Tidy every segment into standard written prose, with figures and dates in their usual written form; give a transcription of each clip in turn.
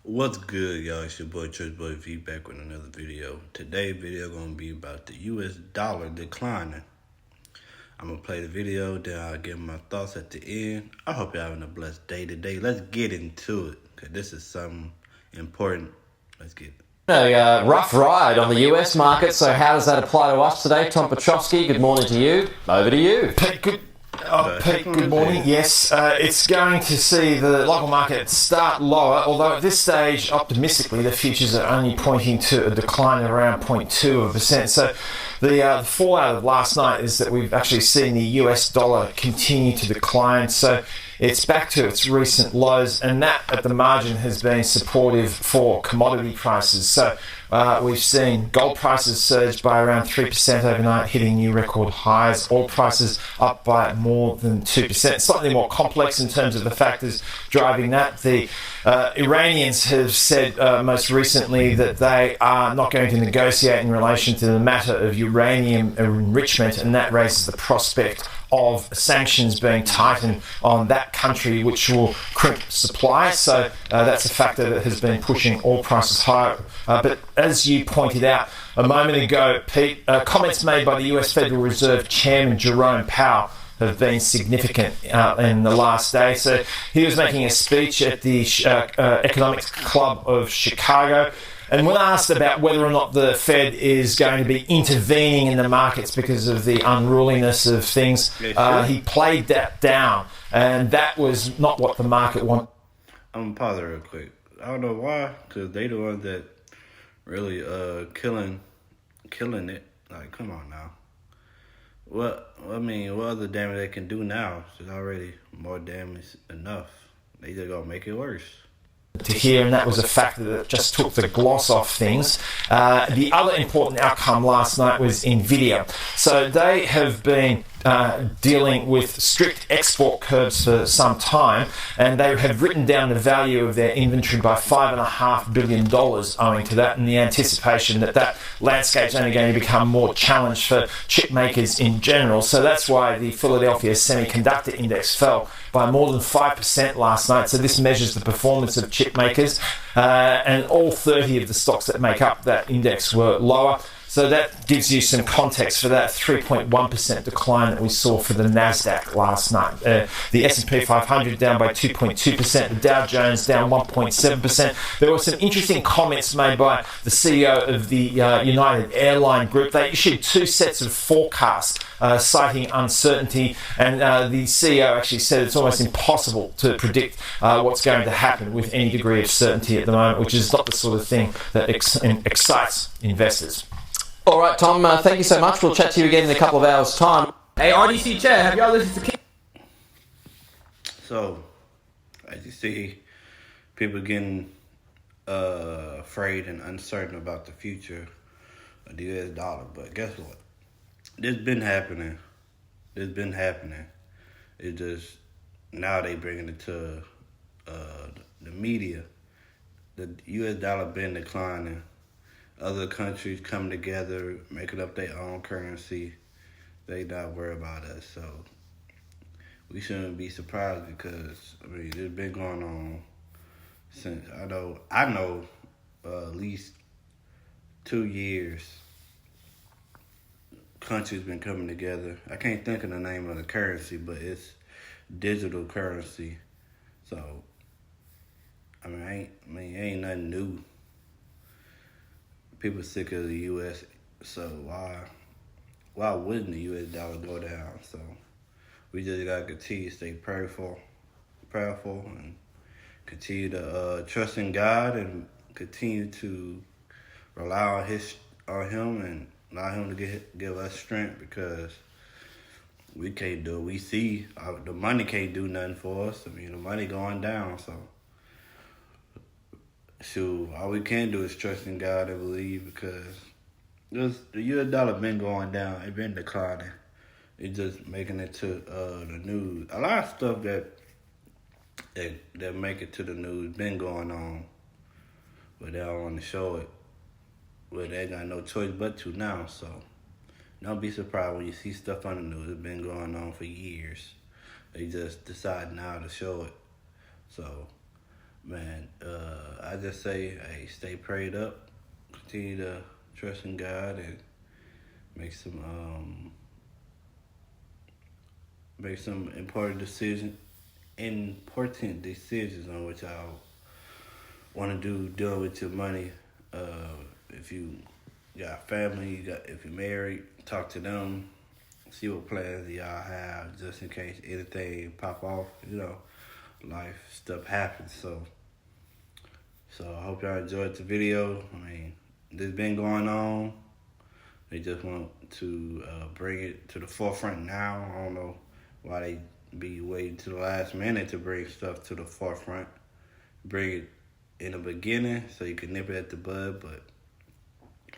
What's good, y'all? It's your boy Church Boy V back with another video. Today's video gonna be about the US dollar declining. I'm gonna play the video, then I'll give my thoughts at the end. I hope you're having a blessed day today. Let's get into it, cause this is something important. Let's get it. A rough ride on the US market, so how does that apply to us today? Tom Petrovsky, good morning to you. Over to you. Pete, good morning. Yes, it's going to see the local market start lower, although at this stage, optimistically, the futures are only pointing to a decline of around 0.2%. So the fallout of last night is that we've actually seen the US dollar continue to decline. So it's back to its recent lows, and that at the margin has been supportive for commodity prices. So we've seen gold prices surge by around 3% overnight, hitting new record highs. Oil prices up by more than 2%. Slightly more complex in terms of the factors driving that. The Iranians have said most recently that they are not going to negotiate in relation to the matter of uranium enrichment, and that raises the prospect of sanctions being tightened on that country, which will crimp supply. So that's a factor that has been pushing oil prices higher. But as you pointed out a moment ago, Pete, comments made by the US Federal Reserve Chairman Jerome Powell have been significant in the last day. So he was making a speech at the Economics Club of Chicago. And when asked about whether or not the Fed is going to be intervening in the markets because of the unruliness of things, he played that down. And that was not what the market wanted. I'm gonna pause it real quick. I don't know why, because they the ones that really killing it. Like, come on now. What other damage they can do now? There's already more damage enough. They just gonna make it worse. To hear, and that was a factor that just took the gloss off things. The other important outcome last night was Nvidia. So they have been dealing with strict export curbs for some time, and they have written down the value of their inventory by $5.5 billion owing to that, and the anticipation that that landscape's only going to become more challenged for chip makers in general. So that's why the Philadelphia Semiconductor Index fell by more than 5% last night. So this measures the performance of chip makers, and all 30 of the stocks that make up that index were lower. So that gives you some context for that 3.1% decline that we saw for the NASDAQ last night. The S&P 500 down by 2.2%, the Dow Jones down 1.7%. There were some interesting comments made by the CEO of the United Airline Group. They issued two sets of forecasts citing uncertainty, and the CEO actually said it's almost impossible to predict what's going to happen with any degree of certainty at the moment, which is not the sort of thing that excites investors. All right, Tom, thank you so much. We'll chat to you again in a couple of hours' time. Hey, RDC chat, have y'all listened to So, as you see, people getting afraid and uncertain about the future of the US dollar. But guess what? This been happening. It's just now they bringing it to the media. The US dollar been declining. Other countries come together, making up their own currency. They not worry about us, so we shouldn't be surprised because it's been going on since I know at least 2 years. Countries been coming together. I can't think of the name of the currency, but it's digital currency. So it ain't nothing new. People sick of the U.S., so why wouldn't the U.S. dollar go down? So we just gotta continue to stay prayerful, and continue to trust in God and continue to rely on Him and allow Him to give us strength, because we can't do it. We see the money can't do nothing for us. The money going down, so. Shoot, all we can do is trust in God and believe, because the US dollar been going down. It been declining. It's just making it to the news. A lot of stuff that make it to the news been going on, but they don't want to show it. But they got no choice but to now. So don't be surprised when you see stuff on the news. It's been going on for years. They just decide now to show it. So man, I just say, hey, stay prayed up, continue to trust in God, and make some important decisions on what y'all want to do dealing with your money. If you got family, if you're married, talk to them. See what plans y'all have just in case anything pop off. Life stuff happens. So I hope y'all enjoyed the video. I mean, this been going on. They just want to bring it to the forefront now. I don't know why they be waiting to the last minute to bring stuff to the forefront. Bring it in the beginning so you can nip it at the bud, but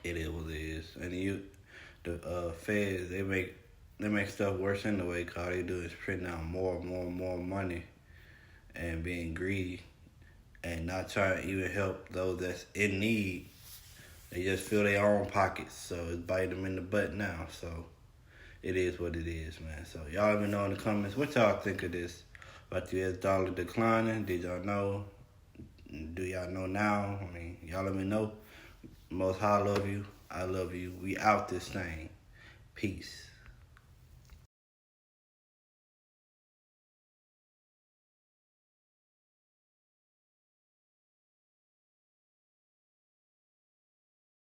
it is what it is. And the feds, they make stuff worse anyway, because all they do is print out more money and being greedy and not trying to even help those that's in need. They just fill their own pockets, so it's biting them in the butt now. So it is what it is, man. So y'all let me know in the comments what y'all think of this about the US dollar declining. Did y'all know? Do y'all know now? I mean, y'all let me know. Most High love you. I love you. We out this thing. Peace.